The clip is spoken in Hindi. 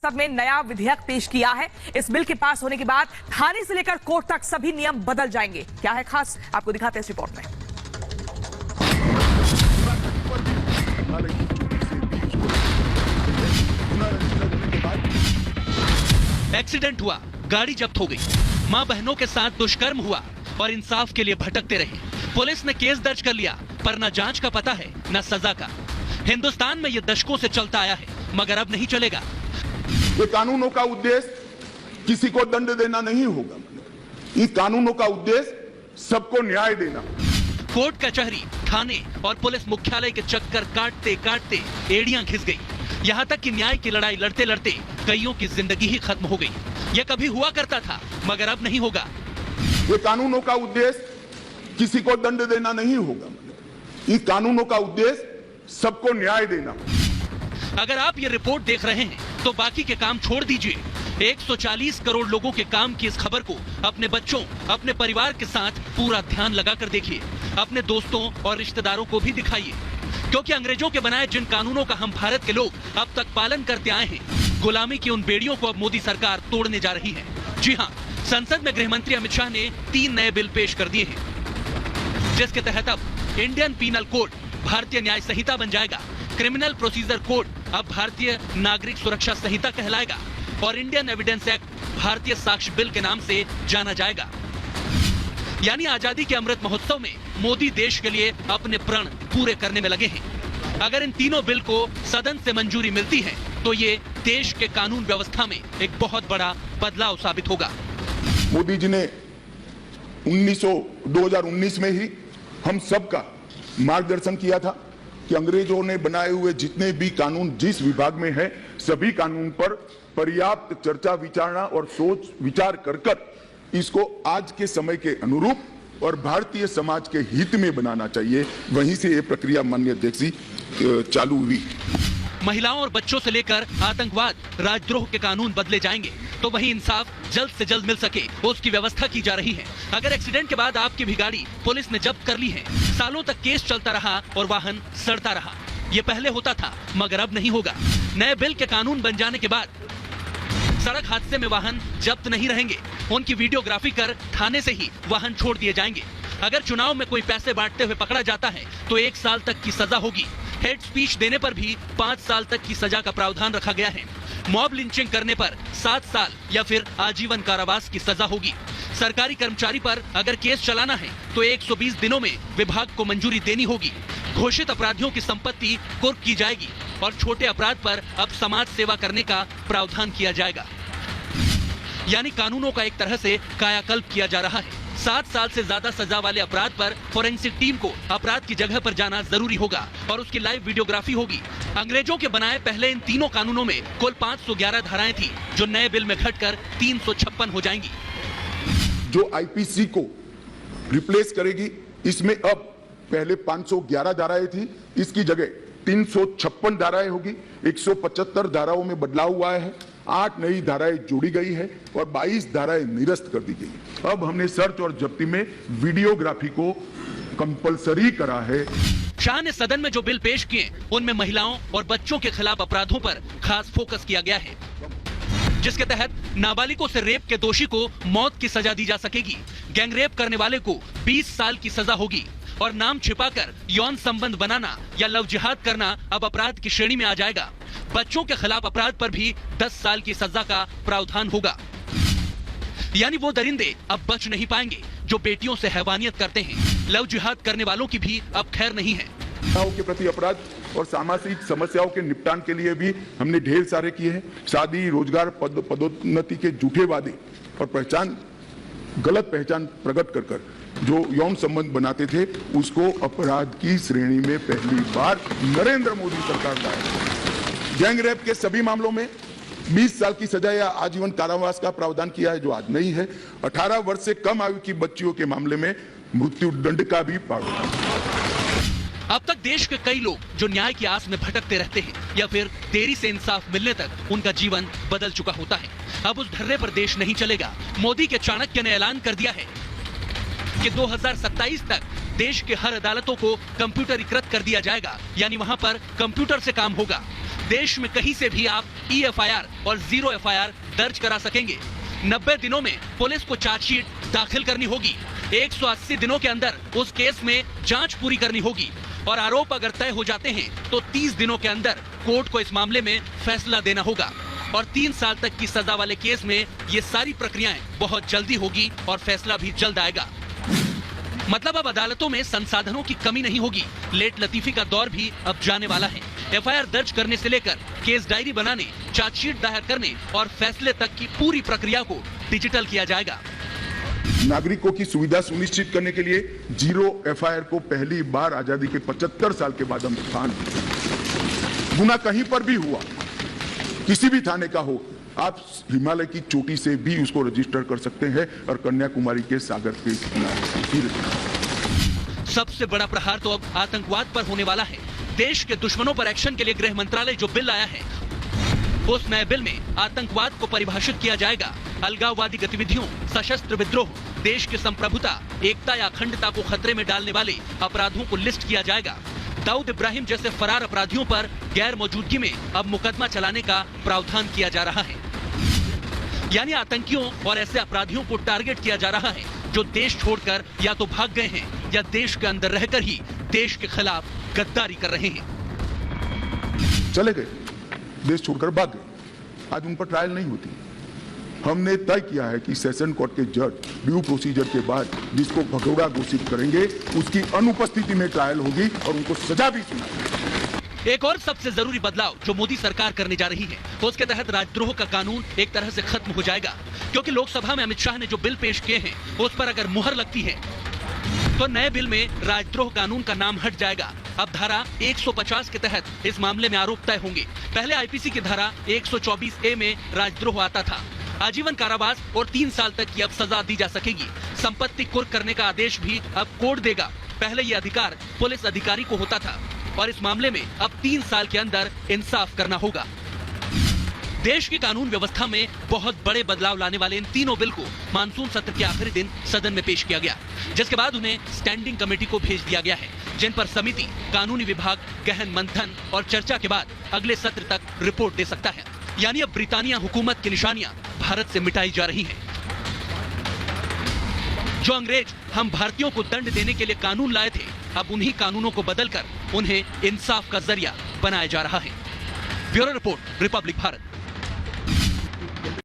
संसद में नया विधेयक पेश किया है। इस बिल के पास होने के बाद थाने से लेकर कोर्ट तक सभी नियम बदल जाएंगे। क्या है खास, आपको दिखाते हैं इस रिपोर्ट में। एक्सीडेंट हुआ, गाड़ी जब्त हो गई, मां बहनों के साथ दुष्कर्म हुआ और इंसाफ के लिए भटकते रहे। पुलिस ने केस दर्ज कर लिया, पर न जांच का पता है न सजा का। हिंदुस्तान में ये दशकों से चलता आया है, मगर अब नहीं चलेगा। ये कानूनों का उद्देश्य किसी को दंड देना नहीं होगा। इन कानूनों का उद्देश्य सबको न्याय देना। कोर्ट कचहरी, थाने और पुलिस मुख्यालय के चक्कर काटते काटते एड़ियां घिस गई। यहाँ तक कि न्याय की लड़ाई लड़ते लड़ते कईयों की जिंदगी ही खत्म हो गई। यह कभी हुआ करता था, मगर अब नहीं होगा। ये कानूनों का उद्देश्य किसी को दंड देना नहीं होगा। इन कानूनों का उद्देश्य सबको न्याय देना। अगर आप ये रिपोर्ट देख रहे हैं तो बाकी के काम छोड़ दीजिए। 140 करोड़ लोगों के काम की इस खबर को अपने बच्चों, अपने परिवार के साथ पूरा ध्यान लगाकर देखिए। अपने दोस्तों और रिश्तेदारों को भी दिखाइए, क्योंकि अंग्रेजों के बनाए जिन कानूनों का हम भारत के लोग अब तक पालन करते आए हैं, गुलामी की उन बेड़ियों को अब मोदी सरकार तोड़ने जा रही है। जी हाँ, संसद में गृह मंत्री अमित शाह ने 3 नए बिल पेश कर दिए हैं, जिसके तहत अब इंडियन पीनल कोड भारतीय न्याय संहिता बन जाएगा। क्रिमिनल प्रोसीजर कोड अब भारतीय नागरिक सुरक्षा संहिता कहलाएगा और इंडियन एविडेंस एक्ट भारतीय साक्ष्य बिल के नाम से जाना जाएगा। यानी आजादी के अमृत महोत्सव में मोदी देश के लिए अपने प्रण पूरे करने में लगे हैं। अगर इन तीनों बिल को सदन से मंजूरी मिलती है तो ये देश के कानून व्यवस्था में एक बहुत बड़ा बदलाव साबित होगा। मोदी जी ने 2019 में ही हम सबका मार्गदर्शन किया था कि अंग्रेजों ने बनाए हुए जितने भी कानून जिस विभाग में है, सभी कानून पर पर्याप्त चर्चा विचारणा और सोच विचार कर इसको आज के समय के अनुरूप और भारतीय समाज के हित में बनाना चाहिए। वहीं से ये प्रक्रिया माननीय अध्यक्ष जी चालू हुई। महिलाओं और बच्चों से लेकर आतंकवाद, राजद्रोह के कानून बदले जाएंगे, तो वही इंसाफ जल्द से जल्द मिल सके उसकी व्यवस्था की जा रही है। अगर एक्सीडेंट के बाद आपकी भी गाड़ी पुलिस ने जब्त कर ली है, सालों तक केस चलता रहा और वाहन सड़ता रहा। ये पहले होता था, मगर अब नहीं होगा। नए बिल के कानून बन जाने के बाद सड़क हादसे में वाहन जब्त नहीं रहेंगे, उनकी वीडियोग्राफी कर थाने से ही वाहन छोड़ दिए जाएंगे। अगर चुनाव में कोई पैसे बांटते हुए पकड़ा जाता है तो 1 साल तक की सजा होगी। हेड स्पीच देने पर भी 5 साल तक की सजा का प्रावधान रखा गया है। मॉब लिंचिंग करने पर 7 साल या फिर आजीवन कारावास की सजा होगी। सरकारी कर्मचारी पर अगर केस चलाना है तो 120 दिनों में विभाग को मंजूरी देनी होगी। घोषित अपराधियों की संपत्ति कुर्क की जाएगी और छोटे अपराध पर अब समाज सेवा करने का प्रावधान किया जाएगा। यानी कानूनों का एक तरह से कायाकल्प किया जा रहा है। 7 साल से ज्यादा सजा वाले अपराध पर फोरेंसिक टीम को अपराध की जगह पर जाना जरूरी होगा और उसकी लाइव वीडियोग्राफी होगी। अंग्रेजों के बनाए पहले इन तीनों कानूनों में कुल 511 धाराएं थी, जो नए बिल में घटकर 356 हो जाएंगी। जो आईपीसी को रिप्लेस करेगी, इसमें अब पहले 511 धाराएं थी, इसकी जगह 356 धाराएं होगी। 175 धाराओं में बदलाव हुआ है, 8 नई धाराएं जोड़ी गई है और 22 धाराएं निरस्त कर दी गई। अब हमने सर्च और जब्ती में वीडियोग्राफी को कंपलसरी करा है। शाह ने सदन में जो बिल पेश किए उनमें महिलाओं और बच्चों के खिलाफ अपराधों पर खास फोकस किया गया है, जिसके तहत नाबालिगों से रेप के दोषी को मौत की सजा दी जा सकेगी। गैंग रेप करने वाले को 20 साल की सजा होगी और नाम छिपाकर यौन संबंध बनाना या लव जिहाद करना अब अपराध की श्रेणी में आ जाएगा। बच्चों के खिलाफ अपराध पर भी 10 साल की सजा का प्रावधान होगा। यानी वो दरिंदे अब बच नहीं पाएंगे जो बेटियों से हैवानियत करते हैं। लव जिहाद करने वालों की भी अब खैर नहीं है। महिलाओं के प्रति अपराध और सामाजिक समस्याओं के निपटान के लिए भी हमने ढेर सारे किए हैं। शादी, रोजगार, पदोन्नति के झूठे वादे और गलत पहचान प्रकट कर जो यौन संबंध बनाते थे, उसको अपराध की श्रेणी में पहली बार नरेंद्र मोदी सरकार लाया। गैंग रेप के सभी मामलों में 20 साल की सजा या आजीवन कारावास का प्रावधान किया है, जो आज नहीं है। 18 वर्ष से कम आयु की बच्चियों के मामले में मृत्यु दंड का भी प्रावधान। अब तक देश के कई लोग जो न्याय की आस में भटकते रहते हैं या फिर देरी से इंसाफ मिलने तक उनका जीवन बदल चुका होता है। अब उस ढर्रे पर देश नहीं चलेगा। मोदी के चाणक्य ने ऐलान कर दिया है कि 2027 तक देश के हर अदालतों को कंप्यूटरीकृत कर दिया जाएगा, यानी वहां पर कंप्यूटर से काम होगा। देश में कहीं से भी आप EFIR और 0 FIR दर्ज करा सकेंगे। 90 दिनों में पुलिस को चार्जशीट दाखिल करनी होगी। 180 दिनों के अंदर उस केस में जांच पूरी करनी होगी और आरोप अगर तय हो जाते हैं तो 30 दिनों के अंदर कोर्ट को इस मामले में फैसला देना होगा और 3 साल तक की सजा वाले केस में ये सारी प्रक्रियाएं बहुत जल्दी होगी और फैसला भी जल्द आएगा। मतलब अब अदालतों में संसाधनों की कमी नहीं होगी। लेट लतीफी का दौर भी अब जाने वाला है। FIR दर्ज करने से लेकर केस डायरी बनाने, चार्जशीट दायर करने और फैसले तक की पूरी प्रक्रिया को डिजिटल किया जाएगा। नागरिकों की सुविधा सुनिश्चित करने के लिए 0 FIR को पहली बार आजादी के 75 साल के बाद हम स्थान दें। गुना कहीं पर भी हुआ, किसी भी थाने का हो, आप हिमालय की चोटी से भी उसको रजिस्टर कर सकते हैं और कन्याकुमारी के सागर के किनारे। सबसे बड़ा प्रहार तो अब आतंकवाद पर होने वाला है। देश के दुश्मनों पर एक्शन के लिए गृह मंत्रालय जो बिल लाया है, उस नए बिल में आतंकवाद को परिभाषित किया जाएगा। अलगाववादी गतिविधियों, सशस्त्र विद्रोह, देश की संप्रभुता, एकता या अखंडता को खतरे में डालने वाले अपराधों को लिस्ट किया जाएगा। दाऊद इब्राहिम जैसे फरार अपराधियों पर गैर मौजूदगी में अब मुकदमा चलाने का प्रावधान किया जा रहा है। यानी आतंकियों और ऐसे अपराधियों को टारगेट किया जा रहा है जो देश छोड़कर या तो भाग गए हैं या देश के अंदर रहकर ही देश के खिलाफ गद्दारी कर रहे हैं। चले गए, देश छोड़कर भाग गए, आज उन पर ट्रायल नहीं होती। हमने तय किया है कि सेशन कोर्ट के जज ड्यू प्रोसीजर के बाद जिसको भगोड़ा घोषित करेंगे उसकी अनुपस्थिति में ट्रायल होगी और उनको सजा भी सुनाएंगे। एक और सबसे जरूरी बदलाव जो मोदी सरकार करने जा रही है, उसके तहत राजद्रोह का कानून एक तरह से खत्म हो जाएगा। क्योंकि लोकसभा में अमित शाह ने जो बिल पेश किए हैं उस पर अगर मुहर लगती है तो नए बिल में राजद्रोह कानून का नाम हट जाएगा। अब धारा 150 के तहत इस मामले में आरोप तय होंगे। पहले IPC की धारा 124A में राजद्रोह आता था। आजीवन कारावास और 3 साल तक की अब सजा दी जा सकेगी। संपत्ति कुर्क करने का आदेश भी अब कोर्ट देगा। पहले ये अधिकार पुलिस अधिकारी को होता था और इस मामले में अब 3 साल के अंदर इंसाफ करना होगा। देश की कानून व्यवस्था में बहुत बड़े बदलाव लाने वाले इन तीनों बिल को मानसून सत्र के आखिरी दिन सदन में पेश किया गया, जिसके बाद उन्हें स्टैंडिंग कमेटी को भेज दिया गया है, जिन पर समिति, कानूनी विभाग गहन मंथन और चर्चा के बाद अगले सत्र तक रिपोर्ट दे सकता है। यानी अब ब्रिटानिया हुकूमत की निशानियां भारत से मिटाई जा रही हैं। जो अंग्रेज हम भारतीयों को दंड देने के लिए कानून लाए थे, अब उन्हीं कानूनों को बदलकर उन्हें इंसाफ का जरिया बनाया जा रहा है। Bureau report, Republic Bharat.